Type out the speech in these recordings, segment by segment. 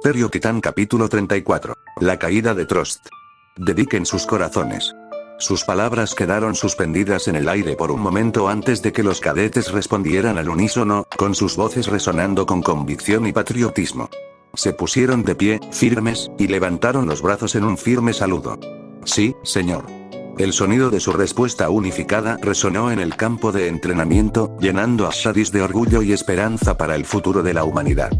Imperio Titán capítulo 34. La caída de Trost. Dediquen sus corazones. Sus palabras quedaron suspendidas en el aire por un momento antes de que los cadetes respondieran al unísono, con sus voces resonando con convicción y patriotismo. Se pusieron de pie, firmes, y levantaron los brazos en un firme saludo. Sí, señor. El sonido de su respuesta unificada resonó en el campo de entrenamiento, llenando a Shadis de orgullo y esperanza para el futuro de la humanidad.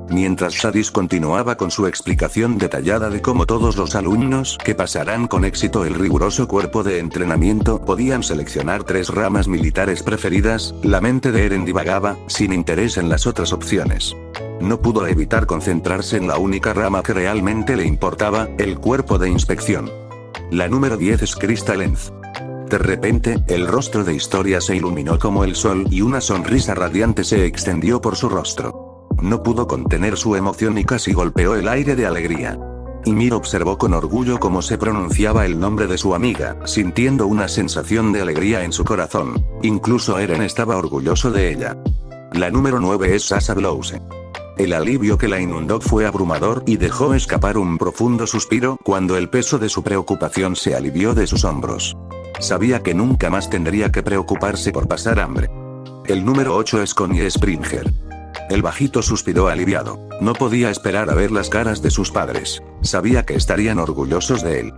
Mientras Shadis continuaba con su explicación detallada de cómo todos los alumnos que pasarán con éxito el riguroso cuerpo de entrenamiento podían seleccionar 3 ramas militares preferidas, la mente de Eren divagaba, sin interés en las otras opciones. No pudo evitar concentrarse en la única rama que realmente le importaba, el cuerpo de inspección. La número 10 es Crystal Lens. De repente, el rostro de Historia se iluminó como el sol y una sonrisa radiante se extendió por su rostro. No pudo contener su emoción y casi golpeó el aire de alegría. Ymir observó con orgullo cómo se pronunciaba el nombre de su amiga, sintiendo una sensación de alegría en su corazón. Incluso Eren estaba orgulloso de ella. La número 9 es Sasha Blouse. El alivio que la inundó fue abrumador y dejó escapar un profundo suspiro cuando el peso de su preocupación se alivió de sus hombros. Sabía que nunca más tendría que preocuparse por pasar hambre. El número 8 es Connie Springer. El bajito suspiró aliviado. No podía esperar a ver las caras de sus padres. Sabía que estarían orgullosos de él.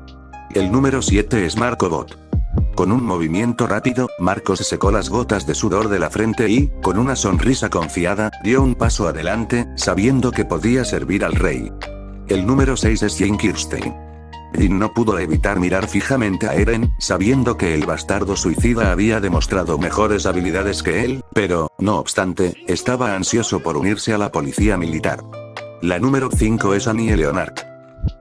El número 7 es Marco Bot. Con un movimiento rápido, Marco se secó las gotas de sudor de la frente y, con una sonrisa confiada, dio un paso adelante, sabiendo que podía servir al rey. El número 6 es Jane Kirstein. Jin no pudo evitar mirar fijamente a Eren, sabiendo que el bastardo suicida había demostrado mejores habilidades que él, pero, no obstante, estaba ansioso por unirse a la policía militar. La número 5 es Annie Leonard.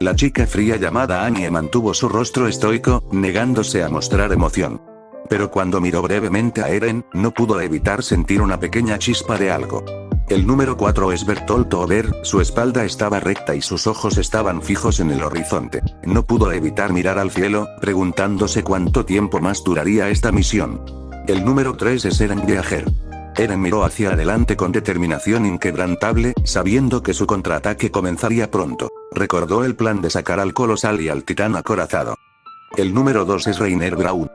La chica fría llamada Annie mantuvo su rostro estoico, negándose a mostrar emoción. Pero cuando miró brevemente a Eren, no pudo evitar sentir una pequeña chispa de algo. El número 4 es Bertolt Ober, su espalda estaba recta y sus ojos estaban fijos en el horizonte. No pudo evitar mirar al cielo, preguntándose cuánto tiempo más duraría esta misión. El número 3 es Eren Yeager. Eren miró hacia adelante con determinación inquebrantable, sabiendo que su contraataque comenzaría pronto. Recordó el plan de sacar al colosal y al titán acorazado. El número 2 es Reiner Braun.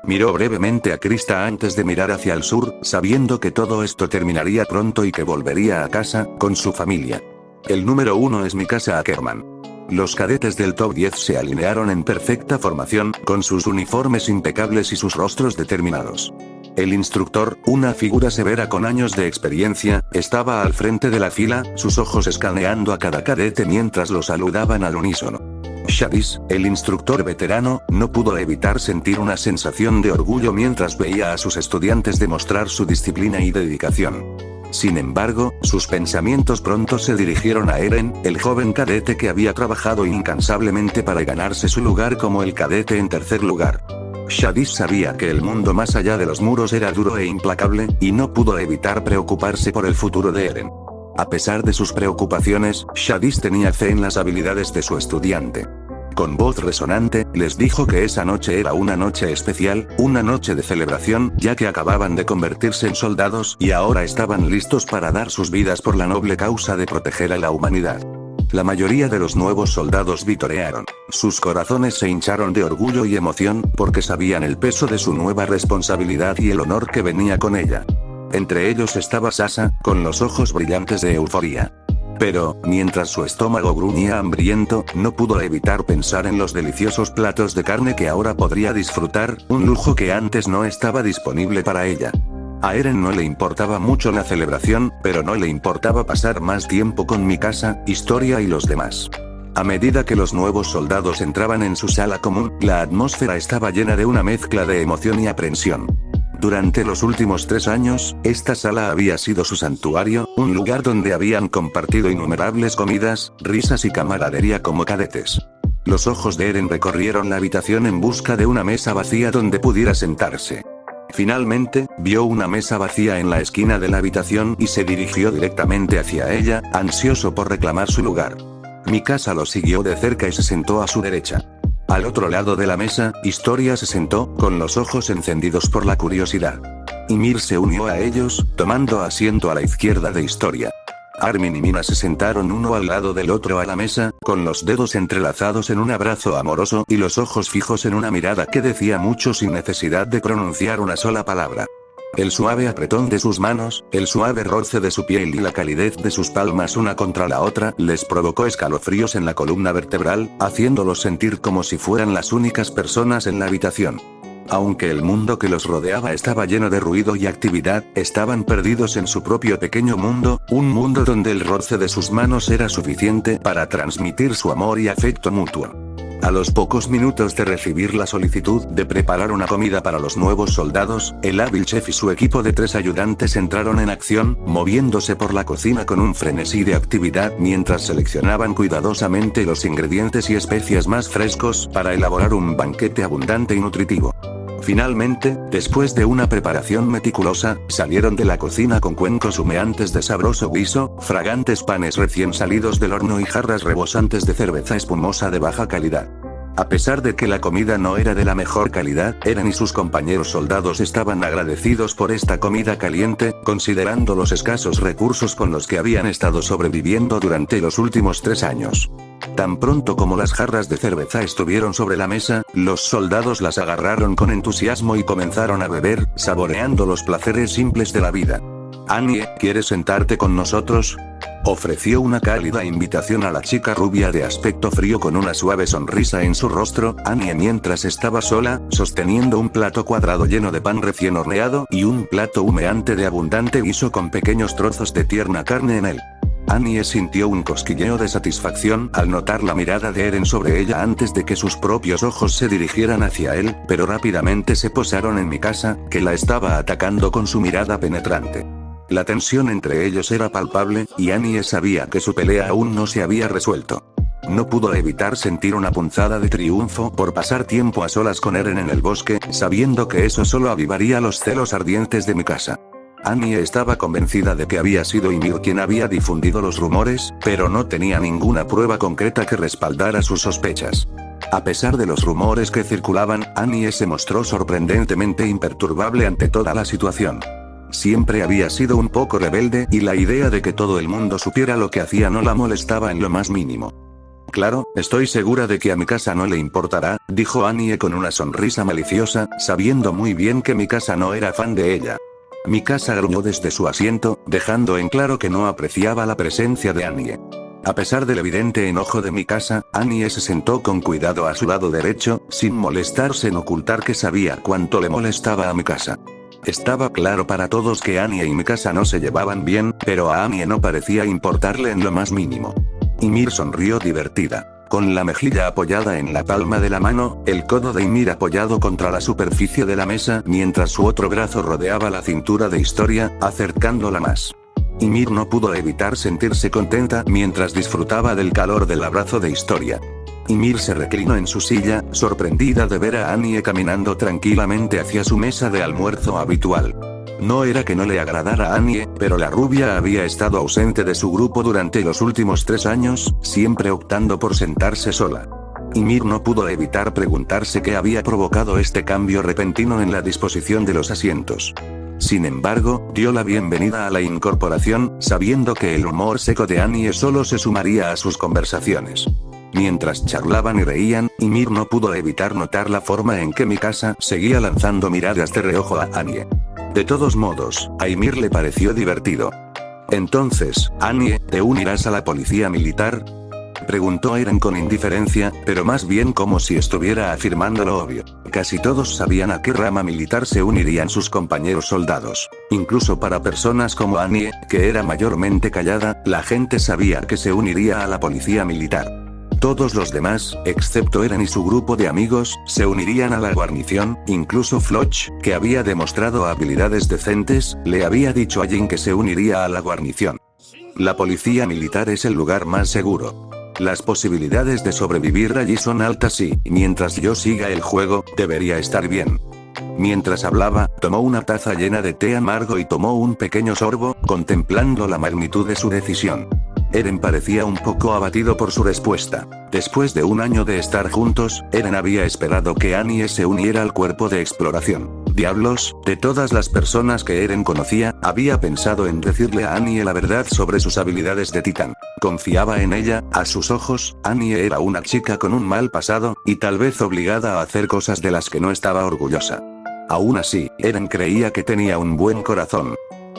Miró brevemente a Krista antes de mirar hacia el sur, sabiendo que todo esto terminaría pronto y que volvería a casa, con su familia. El número 1 es Mikasa Ackerman. Los cadetes del top 10 se alinearon en perfecta formación, con sus uniformes impecables y sus rostros determinados. El instructor, una figura severa con años de experiencia, estaba al frente de la fila, sus ojos escaneando a cada cadete mientras lo saludaban al unísono. Shadis, el instructor veterano, no pudo evitar sentir una sensación de orgullo mientras veía a sus estudiantes demostrar su disciplina y dedicación. Sin embargo, sus pensamientos pronto se dirigieron a Eren, el joven cadete que había trabajado incansablemente para ganarse su lugar como el cadete en tercer lugar. Shadis sabía que el mundo más allá de los muros era duro e implacable, y no pudo evitar preocuparse por el futuro de Eren. A pesar de sus preocupaciones, Shadis tenía fe en las habilidades de su estudiante. Con voz resonante, les dijo que esa noche era una noche especial, una noche de celebración, ya que acababan de convertirse en soldados y ahora estaban listos para dar sus vidas por la noble causa de proteger a la humanidad. La mayoría de los nuevos soldados vitorearon. Sus corazones se hincharon de orgullo y emoción, porque sabían el peso de su nueva responsabilidad y el honor que venía con ella. Entre ellos estaba Sasha, con los ojos brillantes de euforía. Pero, mientras su estómago gruñía hambriento, no pudo evitar pensar en los deliciosos platos de carne que ahora podría disfrutar, un lujo que antes no estaba disponible para ella. A Eren no le importaba mucho la celebración, pero no le importaba pasar más tiempo con Mikasa, Historia y los demás. A medida que los nuevos soldados entraban en su sala común, la atmósfera estaba llena de una mezcla de emoción y aprensión. Durante los últimos 3 años, esta sala había sido su santuario, un lugar donde habían compartido innumerables comidas, risas y camaradería como cadetes. Los ojos de Eren recorrieron la habitación en busca de una mesa vacía donde pudiera sentarse. Finalmente, vio una mesa vacía en la esquina de la habitación y se dirigió directamente hacia ella, ansioso por reclamar su lugar. Mikasa lo siguió de cerca y se sentó a su derecha. Al otro lado de la mesa, Historia se sentó, con los ojos encendidos por la curiosidad. Ymir se unió a ellos, tomando asiento a la izquierda de Historia. Armin y Mina se sentaron uno al lado del otro a la mesa, con los dedos entrelazados en un abrazo amoroso y los ojos fijos en una mirada que decía mucho sin necesidad de pronunciar una sola palabra. El suave apretón de sus manos, el suave roce de su piel y la calidez de sus palmas una contra la otra les provocó escalofríos en la columna vertebral, haciéndolos sentir como si fueran las únicas personas en la habitación. Aunque el mundo que los rodeaba estaba lleno de ruido y actividad, estaban perdidos en su propio pequeño mundo, un mundo donde el roce de sus manos era suficiente para transmitir su amor y afecto mutuo. A los pocos minutos de recibir la solicitud de preparar una comida para los nuevos soldados, el hábil chef y su equipo de 3 ayudantes entraron en acción, moviéndose por la cocina con un frenesí de actividad mientras seleccionaban cuidadosamente los ingredientes y especias más frescos para elaborar un banquete abundante y nutritivo. Finalmente, después de una preparación meticulosa, salieron de la cocina con cuencos humeantes de sabroso guiso, fragantes panes recién salidos del horno y jarras rebosantes de cerveza espumosa de baja calidad. A pesar de que la comida no era de la mejor calidad, Eren y sus compañeros soldados estaban agradecidos por esta comida caliente, considerando los escasos recursos con los que habían estado sobreviviendo durante los últimos 3 años. Tan pronto como las jarras de cerveza estuvieron sobre la mesa, los soldados las agarraron con entusiasmo y comenzaron a beber, saboreando los placeres simples de la vida. «Annie, ¿quieres sentarte con nosotros?», ofreció una cálida invitación a la chica rubia de aspecto frío con una suave sonrisa en su rostro. Annie mientras estaba sola, sosteniendo un plato cuadrado lleno de pan recién horneado y un plato humeante de abundante guiso con pequeños trozos de tierna carne en él. Annie sintió un cosquilleo de satisfacción al notar la mirada de Eren sobre ella antes de que sus propios ojos se dirigieran hacia él, pero rápidamente se posaron en Mikasa, que la estaba atacando con su mirada penetrante. La tensión entre ellos era palpable, y Annie sabía que su pelea aún no se había resuelto. No pudo evitar sentir una punzada de triunfo por pasar tiempo a solas con Eren en el bosque, sabiendo que eso solo avivaría los celos ardientes de Mikasa. Annie estaba convencida de que había sido Ymir quien había difundido los rumores, pero no tenía ninguna prueba concreta que respaldara sus sospechas. A pesar de los rumores que circulaban, Annie se mostró sorprendentemente imperturbable ante toda la situación. Siempre había sido un poco rebelde, y la idea de que todo el mundo supiera lo que hacía no la molestaba en lo más mínimo. «Claro, estoy segura de que a Mikasa no le importará», dijo Annie con una sonrisa maliciosa, sabiendo muy bien que Mikasa no era fan de ella. Mikasa gruñó desde su asiento, dejando en claro que no apreciaba la presencia de Annie. A pesar del evidente enojo de Mikasa, Annie se sentó con cuidado a su lado derecho, sin molestarse en ocultar que sabía cuánto le molestaba a Mikasa. Estaba claro para todos que Annie y Mikasa no se llevaban bien, pero a Annie no parecía importarle en lo más mínimo. Ymir sonrió divertida. Con la mejilla apoyada en la palma de la mano, el codo de Ymir apoyado contra la superficie de la mesa, mientras su otro brazo rodeaba la cintura de Historia, acercándola más. Ymir no pudo evitar sentirse contenta mientras disfrutaba del calor del abrazo de Historia. Ymir se reclinó en su silla, sorprendida de ver a Annie caminando tranquilamente hacia su mesa de almuerzo habitual. No era que no le agradara a Annie, pero la rubia había estado ausente de su grupo durante los últimos 3 años, siempre optando por sentarse sola. Ymir no pudo evitar preguntarse qué había provocado este cambio repentino en la disposición de los asientos. Sin embargo, dio la bienvenida a la incorporación, sabiendo que el humor seco de Annie solo se sumaría a sus conversaciones. Mientras charlaban y reían, Ymir no pudo evitar notar la forma en que Mikasa seguía lanzando miradas de reojo a Annie. De todos modos, a Ymir le pareció divertido. «Entonces, Annie, ¿te unirás a la policía militar?», preguntó Eren con indiferencia, pero más bien como si estuviera afirmando lo obvio. Casi todos sabían a qué rama militar se unirían sus compañeros soldados. Incluso para personas como Annie, que era mayormente callada, la gente sabía que se uniría a la policía militar. Todos los demás, excepto Eren y su grupo de amigos, se unirían a la guarnición. Incluso Floch, que había demostrado habilidades decentes, le había dicho a Jin que se uniría a la guarnición. La policía militar es el lugar más seguro. Las posibilidades de sobrevivir allí son altas y, mientras yo siga el juego, debería estar bien. Mientras hablaba, tomó una taza llena de té amargo y tomó un pequeño sorbo, contemplando la magnitud de su decisión. Eren parecía un poco abatido por su respuesta. Después de un año de estar juntos, Eren había esperado que Annie se uniera al cuerpo de exploración. Diablos, de todas las personas que Eren conocía, había pensado en decirle a Annie la verdad sobre sus habilidades de titán. Confiaba en ella, a sus ojos, Annie era una chica con un mal pasado, y tal vez obligada a hacer cosas de las que no estaba orgullosa. Aún así, Eren creía que tenía un buen corazón.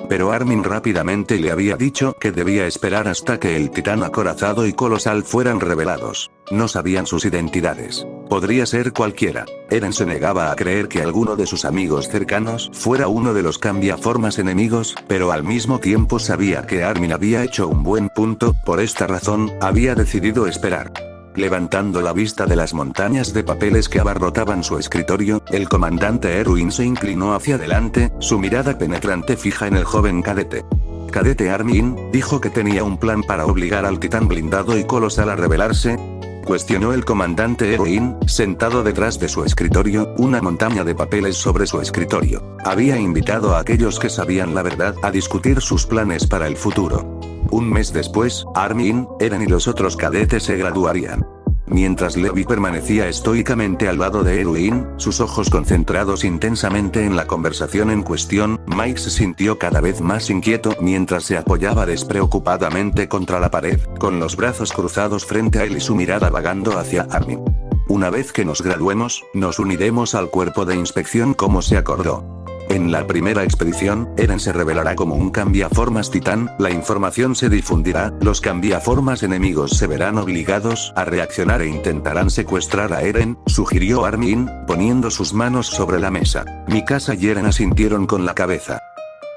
Pero Armin rápidamente le había dicho que debía esperar hasta que el titán acorazado y colosal fueran revelados. No sabían sus identidades. Podría ser cualquiera. Eren se negaba a creer que alguno de sus amigos cercanos fuera uno de los cambiaformas enemigos, pero al mismo tiempo sabía que Armin había hecho un buen punto, por esta razón, había decidido esperar. Levantando la vista de las montañas de papeles que abarrotaban su escritorio, el comandante Erwin se inclinó hacia adelante, su mirada penetrante fija en el joven cadete. Cadete Armin, dijo que tenía un plan para obligar al titán blindado y colosal a rebelarse. Cuestionó el comandante Erwin, sentado detrás de su escritorio, una montaña de papeles sobre su escritorio. Había invitado a aquellos que sabían la verdad a discutir sus planes para el futuro. Un mes después, Armin, Eren y los otros cadetes se graduarían. Mientras Levi permanecía estoicamente al lado de Erwin, sus ojos concentrados intensamente en la conversación en cuestión, Mike se sintió cada vez más inquieto mientras se apoyaba despreocupadamente contra la pared, con los brazos cruzados frente a él y su mirada vagando hacia Armin. Una vez que nos graduemos, nos uniremos al cuerpo de inspección como se acordó. En la primera expedición, Eren se revelará como un cambiaformas titán, la información se difundirá, los cambiaformas enemigos se verán obligados a reaccionar e intentarán secuestrar a Eren, sugirió Armin, poniendo sus manos sobre la mesa. Mikasa y Eren asintieron con la cabeza.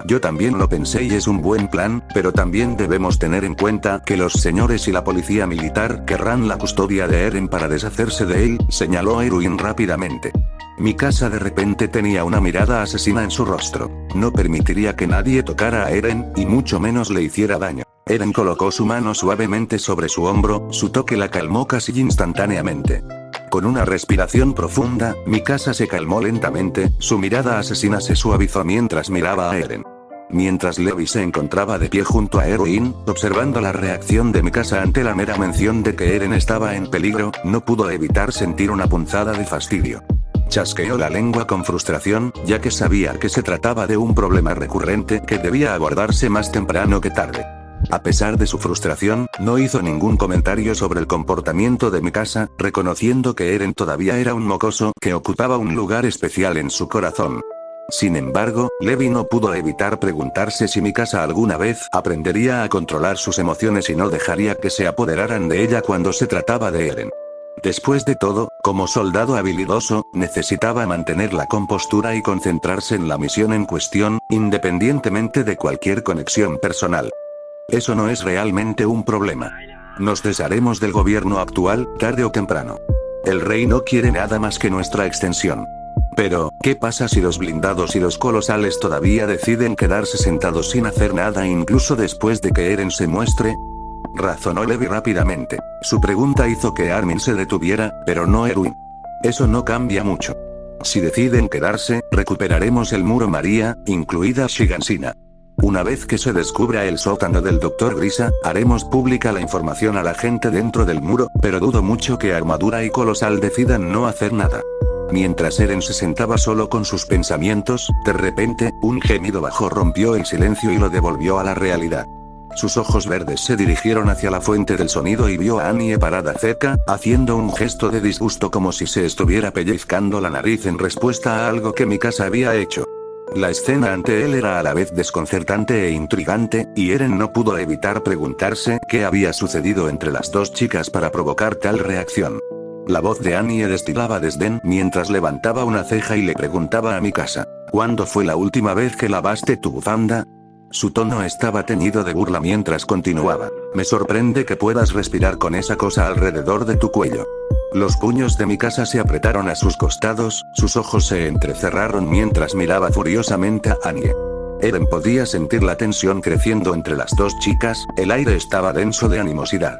Yo también lo pensé y es un buen plan, pero también debemos tener en cuenta que los señores y la policía militar querrán la custodia de Eren para deshacerse de él, señaló Erwin rápidamente. Mikasa de repente tenía una mirada asesina en su rostro. No permitiría que nadie tocara a Eren, y mucho menos le hiciera daño. Eren colocó su mano suavemente sobre su hombro, su toque la calmó casi instantáneamente. Con una respiración profunda, Mikasa se calmó lentamente, su mirada asesina se suavizó mientras miraba a Eren. Mientras Levi se encontraba de pie junto a Erwin, observando la reacción de Mikasa ante la mera mención de que Eren estaba en peligro, no pudo evitar sentir una punzada de fastidio. Chasqueó la lengua con frustración, ya que sabía que se trataba de un problema recurrente que debía abordarse más temprano que tarde. A pesar de su frustración, no hizo ningún comentario sobre el comportamiento de Mikasa, reconociendo que Eren todavía era un mocoso que ocupaba un lugar especial en su corazón. Sin embargo, Levi no pudo evitar preguntarse si Mikasa alguna vez aprendería a controlar sus emociones y no dejaría que se apoderaran de ella cuando se trataba de Eren. Después de todo, como soldado habilidoso, necesitaba mantener la compostura y concentrarse en la misión en cuestión, independientemente de cualquier conexión personal. Eso no es realmente un problema. Nos desharemos del gobierno actual, tarde o temprano. El rey no quiere nada más que nuestra extensión. Pero, ¿qué pasa si los blindados y los colosales todavía deciden quedarse sentados sin hacer nada incluso después de que Eren se muestre? Razonó Levi rápidamente. Su pregunta hizo que Armin se detuviera, pero no Erwin. Eso no cambia mucho. Si deciden quedarse, recuperaremos el muro María, incluida Shigansina. Una vez que se descubra el sótano del Dr. Grisa, haremos pública la información a la gente dentro del muro, pero dudo mucho que Armadura y Colosal decidan no hacer nada. Mientras Eren se sentaba solo con sus pensamientos, de repente, un gemido bajo rompió el silencio y lo devolvió a la realidad. Sus ojos verdes se dirigieron hacia la fuente del sonido y vio a Annie parada cerca, haciendo un gesto de disgusto como si se estuviera pellizcando la nariz en respuesta a algo que Mikasa había hecho. La escena ante él era a la vez desconcertante e intrigante, y Eren no pudo evitar preguntarse qué había sucedido entre las dos chicas para provocar tal reacción. La voz de Annie destilaba desdén mientras levantaba una ceja y le preguntaba a Mikasa: ¿cuándo fue la última vez que lavaste tu bufanda? Su tono estaba teñido de burla mientras continuaba: me sorprende que puedas respirar con esa cosa alrededor de tu cuello. Los puños de Mikasa se apretaron a sus costados, sus ojos se entrecerraron mientras miraba furiosamente a Annie. Eren podía sentir la tensión creciendo entre las dos chicas, el aire estaba denso de animosidad.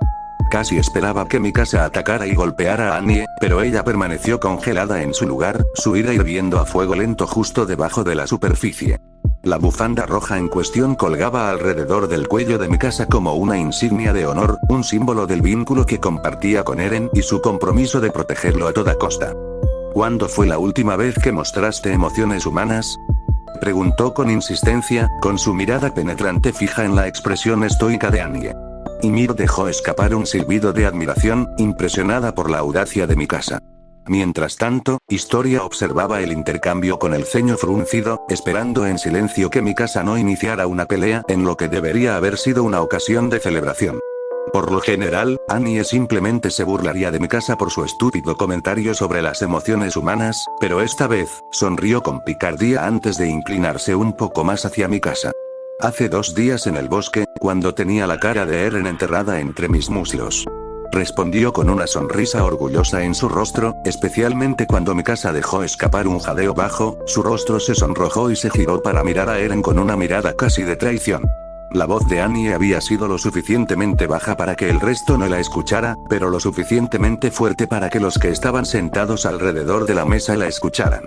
Casi esperaba que Mikasa atacara y golpeara a Annie, pero ella permaneció congelada en su lugar, su ira hirviendo a fuego lento justo debajo de la superficie. La bufanda roja en cuestión colgaba alrededor del cuello de Mikasa como una insignia de honor, un símbolo del vínculo que compartía con Eren y su compromiso de protegerlo a toda costa. ¿Cuándo fue la última vez que mostraste emociones humanas? Preguntó con insistencia, con su mirada penetrante fija en la expresión estoica de Annie. Ymir dejó escapar un silbido de admiración, impresionada por la audacia de Mikasa. Mientras tanto, Historia observaba el intercambio con el ceño fruncido, esperando en silencio que Mikasa no iniciara una pelea en lo que debería haber sido una ocasión de celebración. Por lo general, Annie simplemente se burlaría de Mikasa por su estúpido comentario sobre las emociones humanas, pero esta vez, sonrió con picardía antes de inclinarse un poco más hacia Mikasa. Hace 2 días en el bosque, cuando tenía la cara de Eren enterrada entre mis muslos. Respondió con una sonrisa orgullosa en su rostro, especialmente cuando Mikasa dejó escapar un jadeo bajo, su rostro se sonrojó y se giró para mirar a Eren con una mirada casi de traición. La voz de Annie había sido lo suficientemente baja para que el resto no la escuchara, pero lo suficientemente fuerte para que los que estaban sentados alrededor de la mesa la escucharan.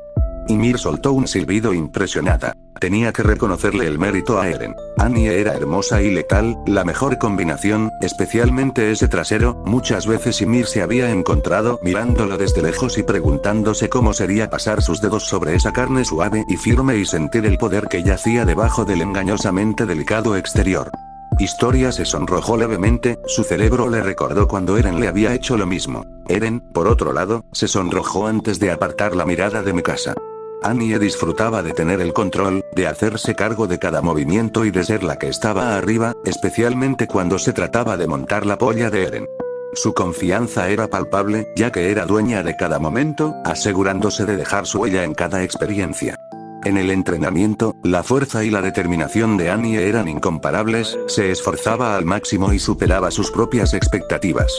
Ymir soltó un silbido impresionada. Tenía que reconocerle el mérito a Eren. Annie era hermosa y letal, la mejor combinación, especialmente ese trasero. Muchas veces Ymir se había encontrado mirándolo desde lejos y preguntándose cómo sería pasar sus dedos sobre esa carne suave y firme y sentir el poder que yacía debajo del engañosamente delicado exterior. Historia se sonrojó levemente, su cerebro le recordó cuando Eren le había hecho lo mismo. Eren, por otro lado, se sonrojó antes de apartar la mirada de Mikasa. Annie disfrutaba de tener el control, de hacerse cargo de cada movimiento y de ser la que estaba arriba, especialmente cuando se trataba de montar la polla de Eren. Su confianza era palpable, ya que era dueña de cada momento, asegurándose de dejar su huella en cada experiencia. En el entrenamiento, la fuerza y la determinación de Annie eran incomparables, se esforzaba al máximo y superaba sus propias expectativas.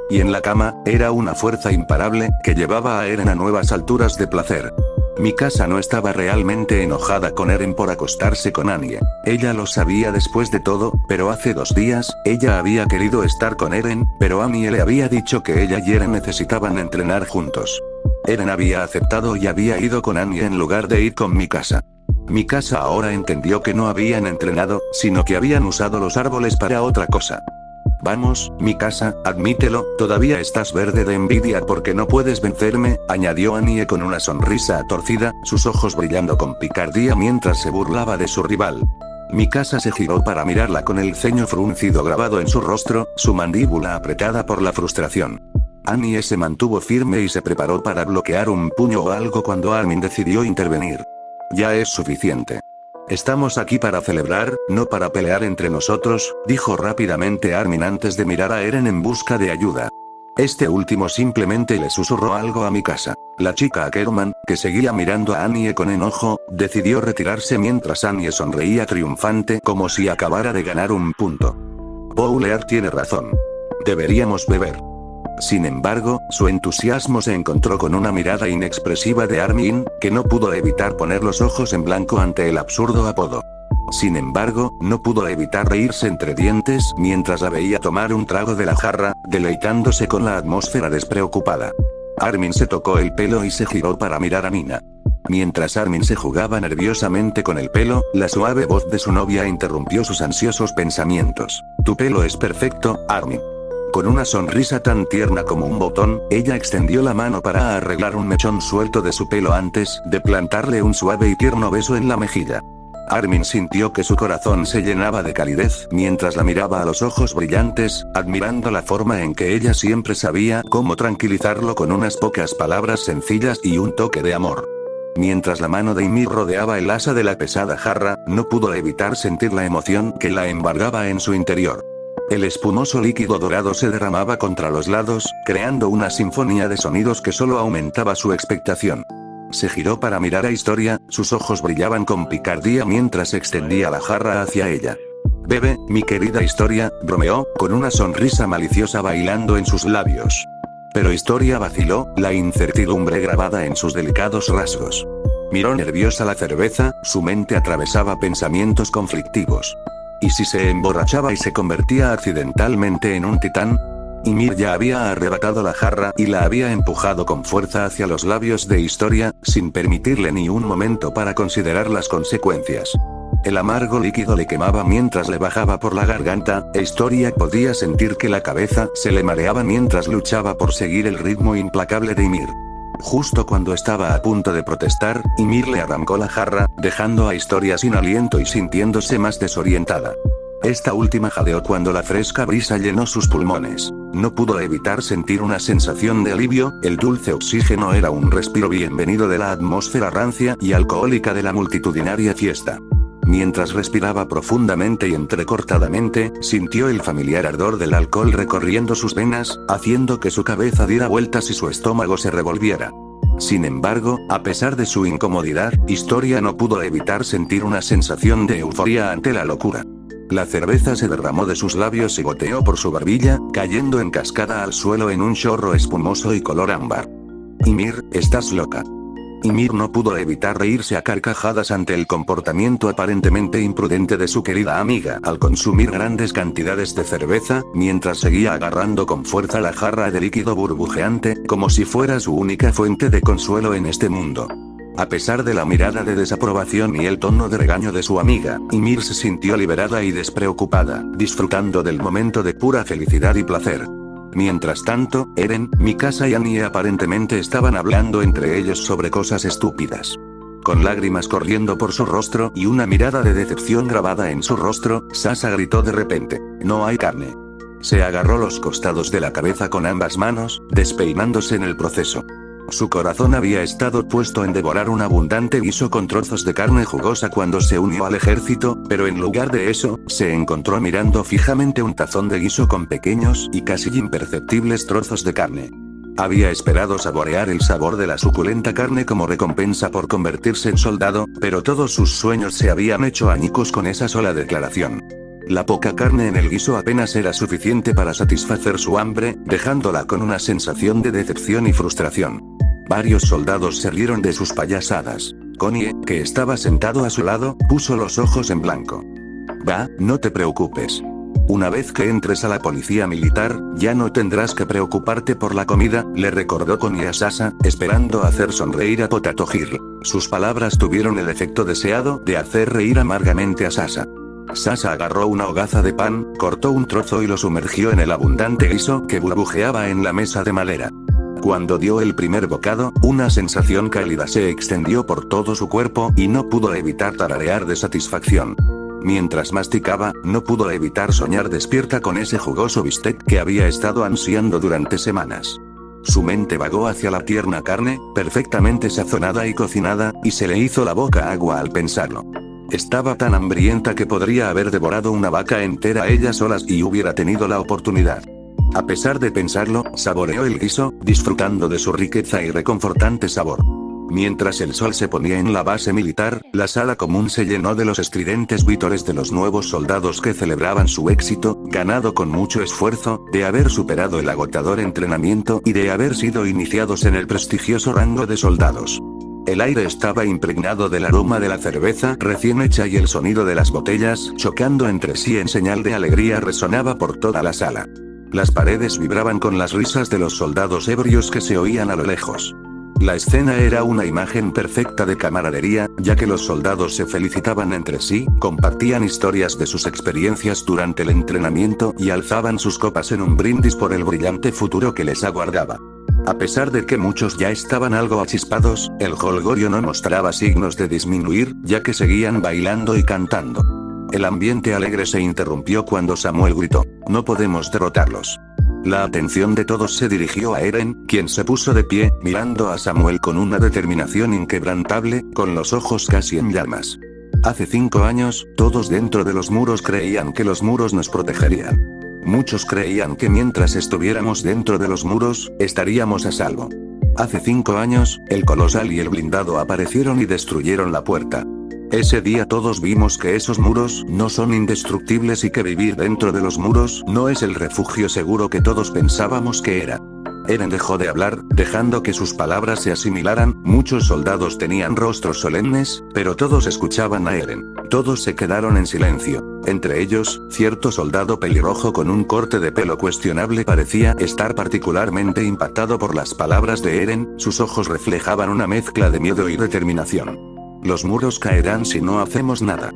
Y en la cama, era una fuerza imparable, que llevaba a Eren a nuevas alturas de placer. Mikasa no estaba realmente enojada con Eren por acostarse con Annie. Ella lo sabía después de todo, pero hace 2 días, ella había querido estar con Eren, pero Annie le había dicho que ella y Eren necesitaban entrenar juntos. Eren había aceptado y había ido con Annie en lugar de ir con Mikasa. Mikasa ahora entendió que no habían entrenado, sino que habían usado los árboles para otra cosa. Vamos, Mikasa, admítelo, todavía estás verde de envidia porque no puedes vencerme, añadió Annie con una sonrisa torcida, sus ojos brillando con picardía mientras se burlaba de su rival. Mikasa se giró para mirarla con el ceño fruncido grabado en su rostro, su mandíbula apretada por la frustración. Annie se mantuvo firme y se preparó para bloquear un puño o algo cuando Armin decidió intervenir. Ya es suficiente. Estamos aquí para celebrar, no para pelear entre nosotros, dijo rápidamente Armin antes de mirar a Eren en busca de ayuda. Este último simplemente le susurró algo a Mikasa. La chica Ackerman, que seguía mirando a Annie con enojo, decidió retirarse mientras Annie sonreía triunfante como si acabara de ganar un punto. Bowler tiene razón. Deberíamos beber. Sin embargo, su entusiasmo se encontró con una mirada inexpresiva de Armin, que no pudo evitar poner los ojos en blanco ante el absurdo apodo. Sin embargo, no pudo evitar reírse entre dientes mientras la veía tomar un trago de la jarra, deleitándose con la atmósfera despreocupada. Armin se tocó el pelo y se giró para mirar a Mina. Mientras Armin se jugaba nerviosamente con el pelo, la suave voz de su novia interrumpió sus ansiosos pensamientos. Tu pelo es perfecto, Armin. Con una sonrisa tan tierna como un botón, ella extendió la mano para arreglar un mechón suelto de su pelo antes de plantarle un suave y tierno beso en la mejilla. Armin sintió que su corazón se llenaba de calidez mientras la miraba a los ojos brillantes, admirando la forma en que ella siempre sabía cómo tranquilizarlo con unas pocas palabras sencillas y un toque de amor. Mientras la mano de Ymir rodeaba el asa de la pesada jarra, no pudo evitar sentir la emoción que la embargaba en su interior. El espumoso líquido dorado se derramaba contra los lados, creando una sinfonía de sonidos que solo aumentaba su expectación. Se giró para mirar a Historia, sus ojos brillaban con picardía mientras extendía la jarra hacia ella. Bebe, mi querida Historia, bromeó, con una sonrisa maliciosa bailando en sus labios. Pero Historia vaciló, la incertidumbre grabada en sus delicados rasgos. Miró nerviosa la cerveza, su mente atravesaba pensamientos conflictivos. ¿Y si se emborrachaba y se convertía accidentalmente en un titán? Ymir ya había arrebatado la jarra y la había empujado con fuerza hacia los labios de Historia, sin permitirle ni un momento para considerar las consecuencias. El amargo líquido le quemaba mientras le bajaba por la garganta, e Historia podía sentir que la cabeza se le mareaba mientras luchaba por seguir el ritmo implacable de Ymir. Justo cuando estaba a punto de protestar, Ymir le arrancó la jarra, dejando a Historia sin aliento y sintiéndose más desorientada. Esta última jadeó cuando la fresca brisa llenó sus pulmones. No pudo evitar sentir una sensación de alivio, el dulce oxígeno era un respiro bienvenido de la atmósfera rancia y alcohólica de la multitudinaria fiesta. Mientras respiraba profundamente y entrecortadamente, sintió el familiar ardor del alcohol recorriendo sus venas, haciendo que su cabeza diera vueltas y su estómago se revolviera. Sin embargo, a pesar de su incomodidad, Historia no pudo evitar sentir una sensación de euforia ante la locura. La cerveza se derramó de sus labios y goteó por su barbilla, cayendo en cascada al suelo en un chorro espumoso y color ámbar. Ymir, estás loca. Ymir no pudo evitar reírse a carcajadas ante el comportamiento aparentemente imprudente de su querida amiga al consumir grandes cantidades de cerveza, mientras seguía agarrando con fuerza la jarra de líquido burbujeante, como si fuera su única fuente de consuelo en este mundo. A pesar de la mirada de desaprobación y el tono de regaño de su amiga, Ymir se sintió liberada y despreocupada, disfrutando del momento de pura felicidad y placer. Mientras tanto, Eren, Mikasa y Annie aparentemente estaban hablando entre ellos sobre cosas estúpidas. Con lágrimas corriendo por su rostro y una mirada de decepción grabada en su rostro, Sasa gritó de repente: "No hay carne". Se agarró los costados de la cabeza con ambas manos, despeinándose en el proceso. Su corazón había estado puesto en devorar un abundante guiso con trozos de carne jugosa cuando se unió al ejército, pero en lugar de eso, se encontró mirando fijamente un tazón de guiso con pequeños y casi imperceptibles trozos de carne. Había esperado saborear el sabor de la suculenta carne como recompensa por convertirse en soldado, pero todos sus sueños se habían hecho añicos con esa sola declaración. La poca carne en el guiso apenas era suficiente para satisfacer su hambre, dejándola con una sensación de decepción y frustración. Varios soldados se rieron de sus payasadas. Konie, que estaba sentado a su lado, puso los ojos en blanco. "Va, no te preocupes. Una vez que entres a la policía militar, ya no tendrás que preocuparte por la comida", le recordó Konie a Sasa, esperando hacer sonreír a Potato Girl. Sus palabras tuvieron el efecto deseado de hacer reír amargamente a Sasa. Sasa agarró una hogaza de pan, cortó un trozo y lo sumergió en el abundante guiso que burbujeaba en la mesa de madera. Cuando dio el primer bocado, una sensación cálida se extendió por todo su cuerpo y no pudo evitar tararear de satisfacción. Mientras masticaba, no pudo evitar soñar despierta con ese jugoso bistec que había estado ansiando durante semanas. Su mente vagó hacia la tierna carne, perfectamente sazonada y cocinada, y se le hizo la boca agua al pensarlo. Estaba tan hambrienta que podría haber devorado una vaca entera ella sola y hubiera tenido la oportunidad. A pesar de pensarlo, saboreó el guiso, disfrutando de su riqueza y reconfortante sabor. Mientras el sol se ponía en la base militar, la sala común se llenó de los estridentes vítores de los nuevos soldados que celebraban su éxito, ganado con mucho esfuerzo, de haber superado el agotador entrenamiento y de haber sido iniciados en el prestigioso rango de soldados. El aire estaba impregnado del aroma de la cerveza recién hecha y el sonido de las botellas chocando entre sí en señal de alegría resonaba por toda la sala. Las paredes vibraban con las risas de los soldados ebrios que se oían a lo lejos. La escena era una imagen perfecta de camaradería, ya que los soldados se felicitaban entre sí, compartían historias de sus experiencias durante el entrenamiento y alzaban sus copas en un brindis por el brillante futuro que les aguardaba. A pesar de que muchos ya estaban algo achispados, el jolgorio no mostraba signos de disminuir, ya que seguían bailando y cantando. El ambiente alegre se interrumpió cuando Samuel gritó: "No podemos derrotarlos". La atención de todos se dirigió a Eren, quien se puso de pie, mirando a Samuel con una determinación inquebrantable, con los ojos casi en llamas. Hace 5 años, todos dentro de los muros creían que los muros nos protegerían. Muchos creían que mientras estuviéramos dentro de los muros, estaríamos a salvo. Hace 5 años, el colosal y el blindado aparecieron y destruyeron la puerta. Ese día todos vimos que esos muros no son indestructibles y que vivir dentro de los muros no es el refugio seguro que todos pensábamos que era. Eren dejó de hablar, dejando que sus palabras se asimilaran. Muchos soldados tenían rostros solemnes, pero todos escuchaban a Eren. Todos se quedaron en silencio. Entre ellos, cierto soldado pelirrojo con un corte de pelo cuestionable parecía estar particularmente impactado por las palabras de Eren, sus ojos reflejaban una mezcla de miedo y determinación. Los muros caerán si no hacemos nada.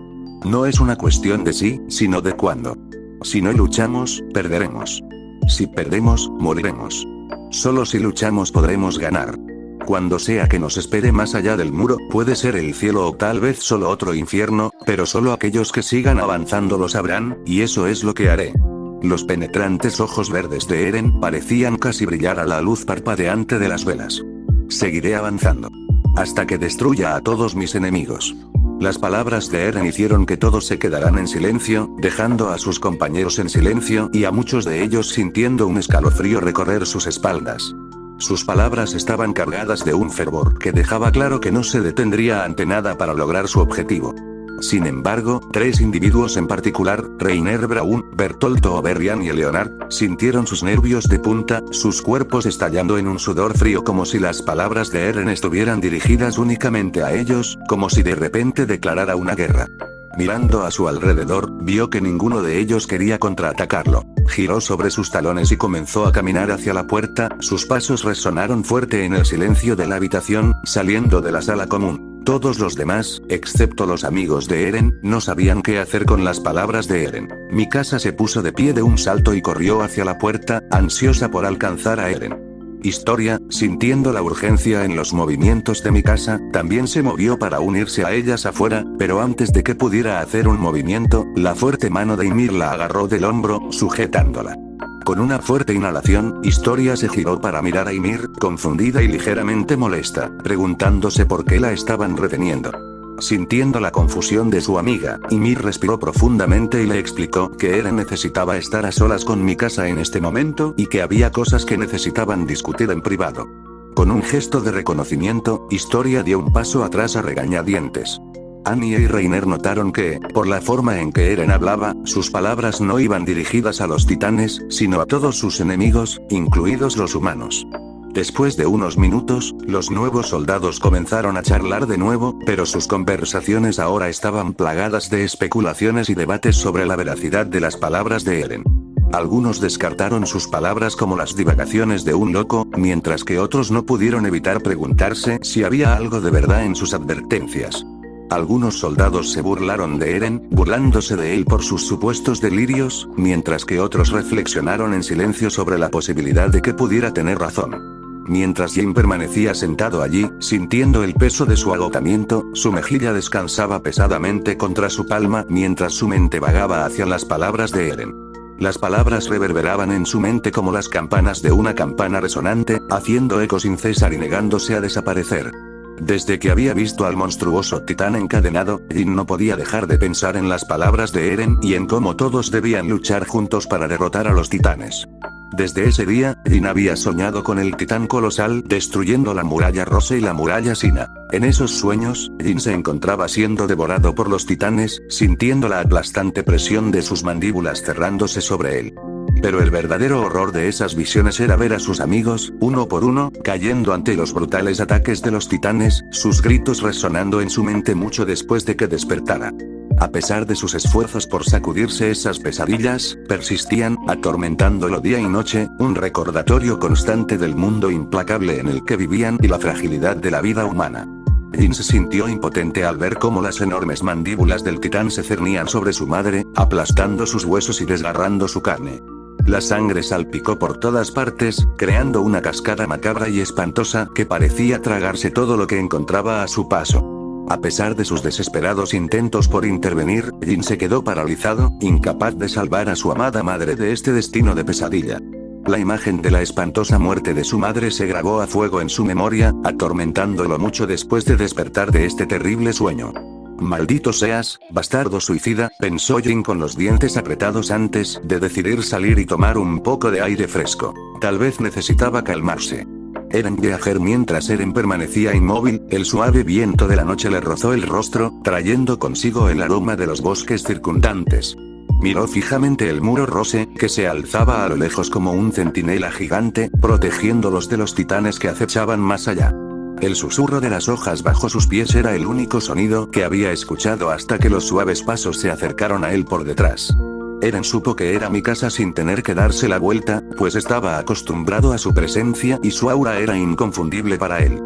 No es una cuestión de si, sino de cuándo. Si no luchamos, perderemos. Si perdemos, moriremos. Solo si luchamos podremos ganar. Cuando sea que nos espere más allá del muro, puede ser el cielo o tal vez solo otro infierno, pero solo aquellos que sigan avanzando lo sabrán, y eso es lo que haré. Los penetrantes ojos verdes de Eren parecían casi brillar a la luz parpadeante de las velas. Seguiré avanzando. Hasta que destruya a todos mis enemigos. Las palabras de Eren hicieron que todos se quedaran en silencio, dejando a sus compañeros en silencio y a muchos de ellos sintiendo un escalofrío recorrer sus espaldas. Sus palabras estaban cargadas de un fervor que dejaba claro que no se detendría ante nada para lograr su objetivo. Sin embargo, tres individuos en particular, Reiner Braun, Bertolt Overian y Leonard, sintieron sus nervios de punta, sus cuerpos estallando en un sudor frío como si las palabras de Eren estuvieran dirigidas únicamente a ellos, como si de repente declarara una guerra. Mirando a su alrededor, vio que ninguno de ellos quería contraatacarlo. Giró sobre sus talones y comenzó a caminar hacia la puerta, sus pasos resonaron fuerte en el silencio de la habitación, saliendo de la sala común. Todos los demás, excepto los amigos de Eren, no sabían qué hacer con las palabras de Eren. Mikasa se puso de pie de un salto y corrió hacia la puerta, ansiosa por alcanzar a Eren. Historia, sintiendo la urgencia en los movimientos de Mikasa, también se movió para unirse a ellas afuera, pero antes de que pudiera hacer un movimiento, la fuerte mano de Ymir la agarró del hombro, sujetándola. Con una fuerte inhalación, Historia se giró para mirar a Ymir, confundida y ligeramente molesta, preguntándose por qué la estaban reteniendo. Sintiendo la confusión de su amiga, Ymir respiró profundamente y le explicó que Eren necesitaba estar a solas con Mikasa en este momento y que había cosas que necesitaban discutir en privado. Con un gesto de reconocimiento, Historia dio un paso atrás a regañadientes. Anya y Reiner notaron que, por la forma en que Eren hablaba, sus palabras no iban dirigidas a los titanes, sino a todos sus enemigos, incluidos los humanos. Después de unos minutos, los nuevos soldados comenzaron a charlar de nuevo, pero sus conversaciones ahora estaban plagadas de especulaciones y debates sobre la veracidad de las palabras de Eren. Algunos descartaron sus palabras como las divagaciones de un loco, mientras que otros no pudieron evitar preguntarse si había algo de verdad en sus advertencias. Algunos soldados se burlaron de Eren, burlándose de él por sus supuestos delirios, mientras que otros reflexionaron en silencio sobre la posibilidad de que pudiera tener razón. Mientras Jin permanecía sentado allí, sintiendo el peso de su agotamiento, su mejilla descansaba pesadamente contra su palma mientras su mente vagaba hacia las palabras de Eren. Las palabras reverberaban en su mente como las campanas de una campana resonante, haciendo eco sin cesar y negándose a desaparecer. Desde que había visto al monstruoso titán encadenado, Jin no podía dejar de pensar en las palabras de Eren y en cómo todos debían luchar juntos para derrotar a los titanes. Desde ese día, Jin había soñado con el titán colosal destruyendo la muralla rosa y la muralla sina. En esos sueños, Jin se encontraba siendo devorado por los titanes, sintiendo la aplastante presión de sus mandíbulas cerrándose sobre él. Pero el verdadero horror de esas visiones era ver a sus amigos, uno por uno, cayendo ante los brutales ataques de los titanes, sus gritos resonando en su mente mucho después de que despertara. A pesar de sus esfuerzos por sacudirse esas pesadillas, persistían, atormentándolo día y noche, un recordatorio constante del mundo implacable en el que vivían y la fragilidad de la vida humana. Jin se sintió impotente al ver cómo las enormes mandíbulas del titán se cernían sobre su madre, aplastando sus huesos y desgarrando su carne. La sangre salpicó por todas partes, creando una cascada macabra y espantosa que parecía tragarse todo lo que encontraba a su paso. A pesar de sus desesperados intentos por intervenir, Jin se quedó paralizado, incapaz de salvar a su amada madre de este destino de pesadilla. La imagen de la espantosa muerte de su madre se grabó a fuego en su memoria, atormentándolo mucho después de despertar de este terrible sueño. Maldito seas, bastardo suicida, pensó Jin con los dientes apretados antes de decidir salir y tomar un poco de aire fresco. Tal vez necesitaba calmarse. Eren viajer mientras Eren permanecía inmóvil, el suave viento de la noche le rozó el rostro, trayendo consigo el aroma de los bosques circundantes. Miró fijamente el muro rose, que se alzaba a lo lejos como un centinela gigante, protegiéndolos de los titanes que acechaban más allá. El susurro de las hojas bajo sus pies era el único sonido que había escuchado hasta que los suaves pasos se acercaron a él por detrás. Eren supo que era Mikasa sin tener que darse la vuelta, pues estaba acostumbrado a su presencia y su aura era inconfundible para él.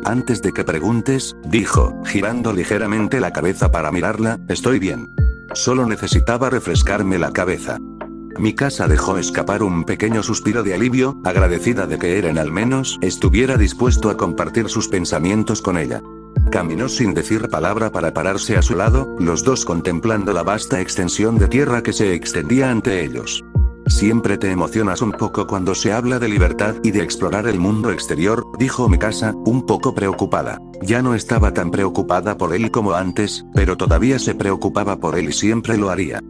Antes de que preguntes, dijo, girando ligeramente la cabeza para mirarla, estoy bien. Solo necesitaba refrescarme la cabeza. Mikasa dejó escapar un pequeño suspiro de alivio, agradecida de que Eren al menos estuviera dispuesto a compartir sus pensamientos con ella. Caminó sin decir palabra para pararse a su lado, los dos contemplando la vasta extensión de tierra que se extendía ante ellos. Siempre te emocionas un poco cuando se habla de libertad y de explorar el mundo exterior, dijo Mikasa, un poco preocupada. Ya no estaba tan preocupada por él como antes, pero todavía se preocupaba por él y siempre lo haría.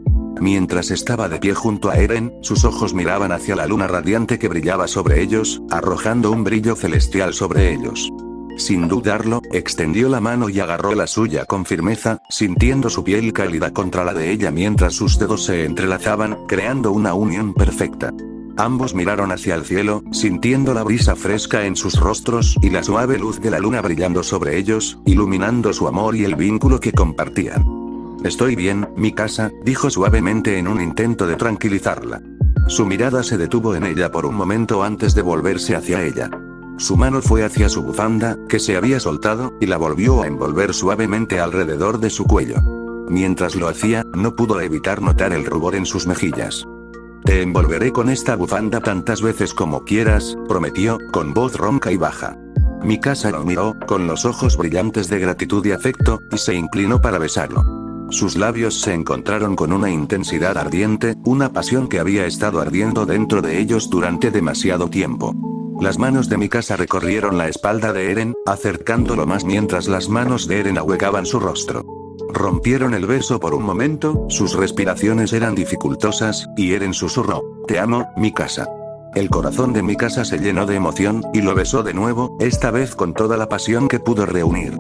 Mientras estaba de pie junto a Eren, sus ojos miraban hacia la luna radiante que brillaba sobre ellos, arrojando un brillo celestial sobre ellos. Sin dudarlo, extendió la mano y agarró la suya con firmeza, sintiendo su piel cálida contra la de ella mientras sus dedos se entrelazaban, creando una unión perfecta. Ambos miraron hacia el cielo, sintiendo la brisa fresca en sus rostros y la suave luz de la luna brillando sobre ellos, iluminando su amor y el vínculo que compartían. Estoy bien, Mikasa, dijo suavemente en un intento de tranquilizarla. Su mirada se detuvo en ella por un momento antes de volverse hacia ella. Su mano fue hacia su bufanda, que se había soltado, y la volvió a envolver suavemente alrededor de su cuello. Mientras lo hacía, no pudo evitar notar el rubor en sus mejillas. Te envolveré con esta bufanda tantas veces como quieras, prometió, con voz ronca y baja. Mikasa lo miró, con los ojos brillantes de gratitud y afecto, y se inclinó para besarlo. Sus labios se encontraron con una intensidad ardiente, una pasión que había estado ardiendo dentro de ellos durante demasiado tiempo. Las manos de Mikasa recorrieron la espalda de Eren, acercándolo más mientras las manos de Eren ahuecaban su rostro. Rompieron el beso por un momento, sus respiraciones eran dificultosas, y Eren susurró, «Te amo, Mikasa». El corazón de Mikasa se llenó de emoción, y lo besó de nuevo, esta vez con toda la pasión que pudo reunir.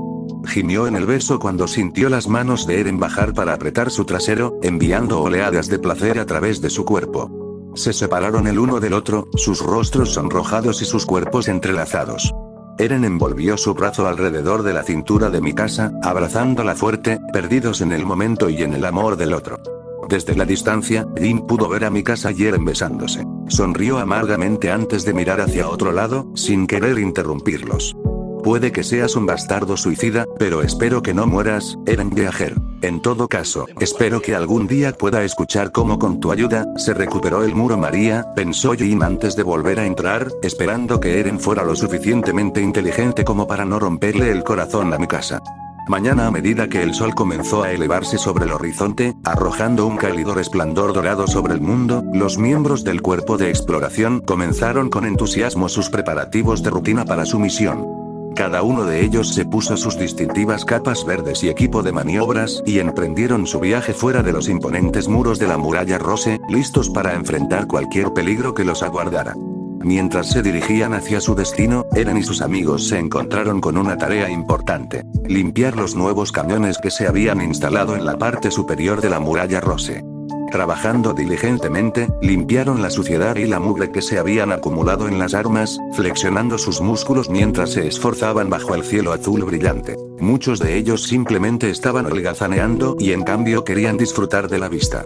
Gimió en el beso cuando sintió las manos de Eren bajar para apretar su trasero, enviando oleadas de placer a través de su cuerpo. Se separaron el uno del otro, sus rostros sonrojados y sus cuerpos entrelazados. Eren envolvió su brazo alrededor de la cintura de Mikasa, abrazándola fuerte, perdidos en el momento y en el amor del otro. Desde la distancia, Jin pudo ver a Mikasa y Eren besándose. Sonrió amargamente antes de mirar hacia otro lado, sin querer interrumpirlos. Puede que seas un bastardo suicida, pero espero que no mueras, Eren Yeager. En todo caso, espero que algún día pueda escuchar cómo con tu ayuda, se recuperó el muro María, pensó Jin antes de volver a entrar, esperando que Eren fuera lo suficientemente inteligente como para no romperle el corazón a Mikasa. Mañana a medida que el sol comenzó a elevarse sobre el horizonte, arrojando un cálido resplandor dorado sobre el mundo, los miembros del cuerpo de exploración comenzaron con entusiasmo sus preparativos de rutina para su misión. Cada uno de ellos se puso sus distintivas capas verdes y equipo de maniobras, y emprendieron su viaje fuera de los imponentes muros de la muralla Rose, listos para enfrentar cualquier peligro que los aguardara. Mientras se dirigían hacia su destino, Eren y sus amigos se encontraron con una tarea importante: limpiar los nuevos cañones que se habían instalado en la parte superior de la muralla Rose. Trabajando diligentemente, limpiaron la suciedad y la mugre que se habían acumulado en las armas, flexionando sus músculos mientras se esforzaban bajo el cielo azul brillante. Muchos de ellos simplemente estaban holgazaneando y en cambio querían disfrutar de la vista.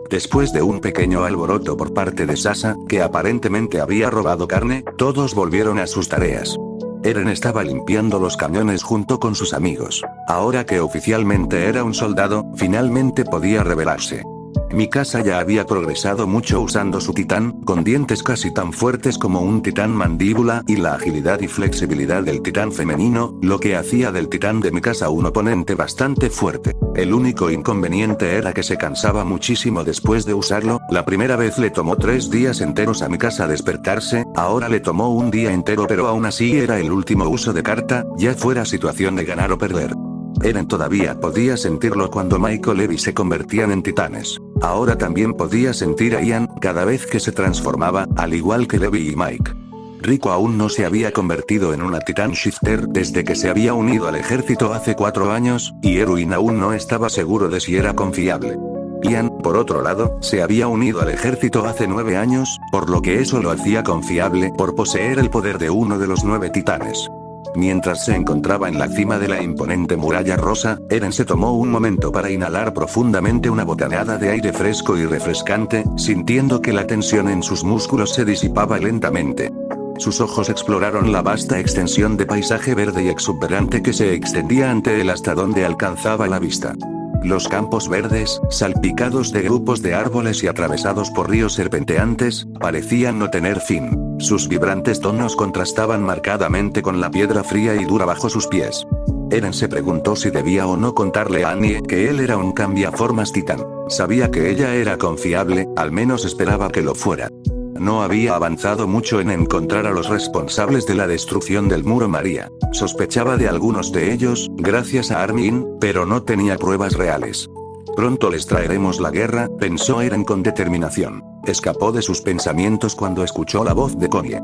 Después de un pequeño alboroto por parte de Sasa, que aparentemente había robado carne, todos volvieron a sus tareas. Eren estaba limpiando los cañones junto con sus amigos. Ahora que oficialmente era un soldado, finalmente podía rebelarse. Mikasa ya había progresado mucho usando su titán, con dientes casi tan fuertes como un titán mandíbula, y la agilidad y flexibilidad del titán femenino, lo que hacía del titán de Mikasa un oponente bastante fuerte. El único inconveniente era que se cansaba muchísimo después de usarlo. La primera vez le tomó 3 días enteros a Mikasa despertarse, ahora le tomó un día entero, pero aún así era el último uso de carta, ya fuera situación de ganar o perder. Eren todavía podía sentirlo cuando Mike o Levi se convertían en titanes. Ahora también podía sentir a Ian cada vez que se transformaba, al igual que Levi y Mike. Rico aún no se había convertido en una Titan Shifter desde que se había unido al ejército hace 4 años, y Erwin aún no estaba seguro de si era confiable. Ian, por otro lado, se había unido al ejército hace 9 años, por lo que eso lo hacía confiable por poseer el poder de uno de los 9 titanes. Mientras se encontraba en la cima de la imponente muralla rosa, Eren se tomó un momento para inhalar profundamente una bocanada de aire fresco y refrescante, sintiendo que la tensión en sus músculos se disipaba lentamente. Sus ojos exploraron la vasta extensión de paisaje verde y exuberante que se extendía ante él hasta donde alcanzaba la vista. Los campos verdes, salpicados de grupos de árboles y atravesados por ríos serpenteantes, parecían no tener fin. Sus vibrantes tonos contrastaban marcadamente con la piedra fría y dura bajo sus pies. Eren se preguntó si debía o no contarle a Annie que él era un cambiaformas titán. Sabía que ella era confiable, al menos esperaba que lo fuera. No había avanzado mucho en encontrar a los responsables de la destrucción del muro María. Sospechaba de algunos de ellos, gracias a Armin, pero no tenía pruebas reales. Pronto les traeremos la guerra, pensó Eren con determinación. Escapó de sus pensamientos cuando escuchó la voz de Connie.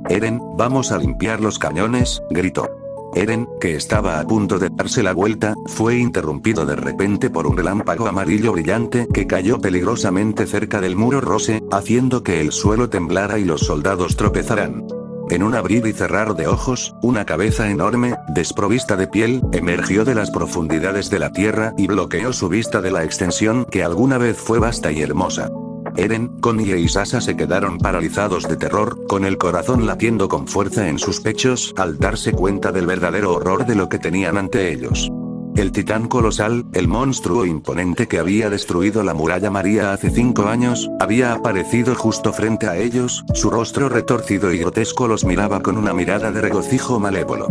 Eren, vamos a limpiar los cañones, gritó. Eren, que estaba a punto de darse la vuelta, fue interrumpido de repente por un relámpago amarillo brillante que cayó peligrosamente cerca del muro Rose, haciendo que el suelo temblara y los soldados tropezaran. En un abrir y cerrar de ojos, una cabeza enorme, desprovista de piel, emergió de las profundidades de la tierra y bloqueó su vista de la extensión que alguna vez fue vasta y hermosa. Eren, Connie y Sasa se quedaron paralizados de terror, con el corazón latiendo con fuerza en sus pechos al darse cuenta del verdadero horror de lo que tenían ante ellos. El titán colosal, el monstruo imponente que había destruido la muralla María hace 5 años, había aparecido justo frente a ellos, su rostro retorcido y grotesco los miraba con una mirada de regocijo malévolo.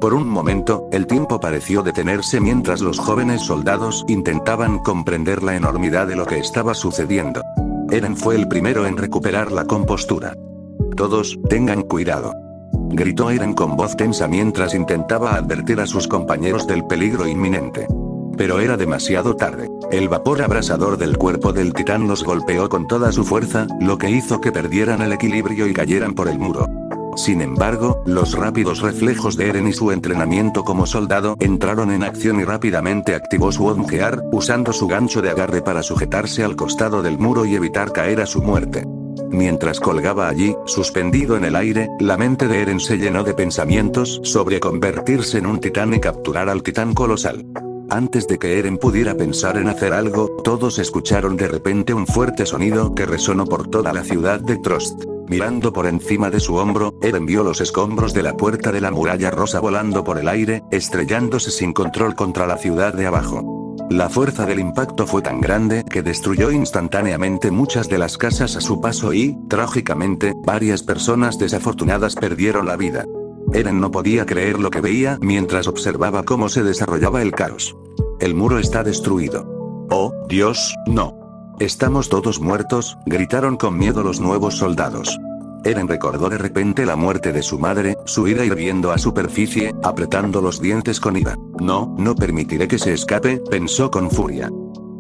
Por un momento, el tiempo pareció detenerse mientras los jóvenes soldados intentaban comprender la enormidad de lo que estaba sucediendo. Eren fue el primero en recuperar la compostura. Todos, tengan cuidado, gritó Eren con voz tensa mientras intentaba advertir a sus compañeros del peligro inminente. Pero era demasiado tarde. El vapor abrasador del cuerpo del titán los golpeó con toda su fuerza, lo que hizo que perdieran el equilibrio y cayeran por el muro. Sin embargo, los rápidos reflejos de Eren y su entrenamiento como soldado entraron en acción y rápidamente activó su Odmgear, usando su gancho de agarre para sujetarse al costado del muro y evitar caer a su muerte. Mientras colgaba allí, suspendido en el aire, la mente de Eren se llenó de pensamientos sobre convertirse en un titán y capturar al titán colosal. Antes de que Eren pudiera pensar en hacer algo, todos escucharon de repente un fuerte sonido que resonó por toda la ciudad de Trost. Mirando por encima de su hombro, Eren vio los escombros de la puerta de la muralla rosa volando por el aire, estrellándose sin control contra la ciudad de abajo. La fuerza del impacto fue tan grande que destruyó instantáneamente muchas de las casas a su paso y, trágicamente, varias personas desafortunadas perdieron la vida. Eren no podía creer lo que veía mientras observaba cómo se desarrollaba el caos. El muro está destruido. Oh, Dios, no. Estamos todos muertos, gritaron con miedo los nuevos soldados. Eren recordó de repente la muerte de su madre, su ira hirviendo a superficie, apretando los dientes con ira. No, no permitiré que se escape, pensó con furia.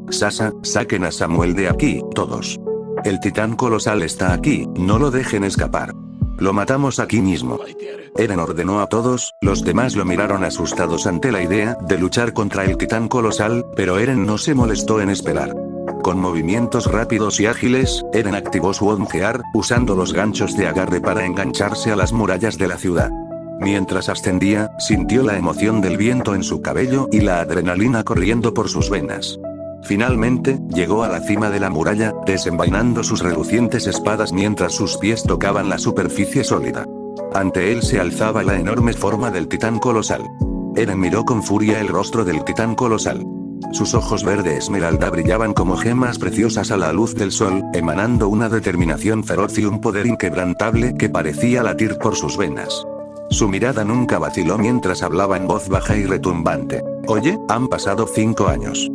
Sasa, saquen a Samuel de aquí, todos. El titán colosal está aquí, no lo dejen escapar. Lo matamos aquí mismo. Eren ordenó a todos, los demás lo miraron asustados ante la idea de luchar contra el titán colosal, pero Eren no se molestó en esperar. Con movimientos rápidos y ágiles, Eren activó su Odmgear, usando los ganchos de agarre para engancharse a las murallas de la ciudad. Mientras ascendía, sintió la emoción del viento en su cabello y la adrenalina corriendo por sus venas. Finalmente, llegó a la cima de la muralla, desenvainando sus relucientes espadas mientras sus pies tocaban la superficie sólida. Ante él se alzaba la enorme forma del titán colosal. Eren miró con furia el rostro del titán colosal. Sus ojos verde esmeralda brillaban como gemas preciosas a la luz del sol, emanando una determinación feroz y un poder inquebrantable que parecía latir por sus venas. Su mirada nunca vaciló mientras hablaba en voz baja y retumbante. Oye, han pasado 5 años.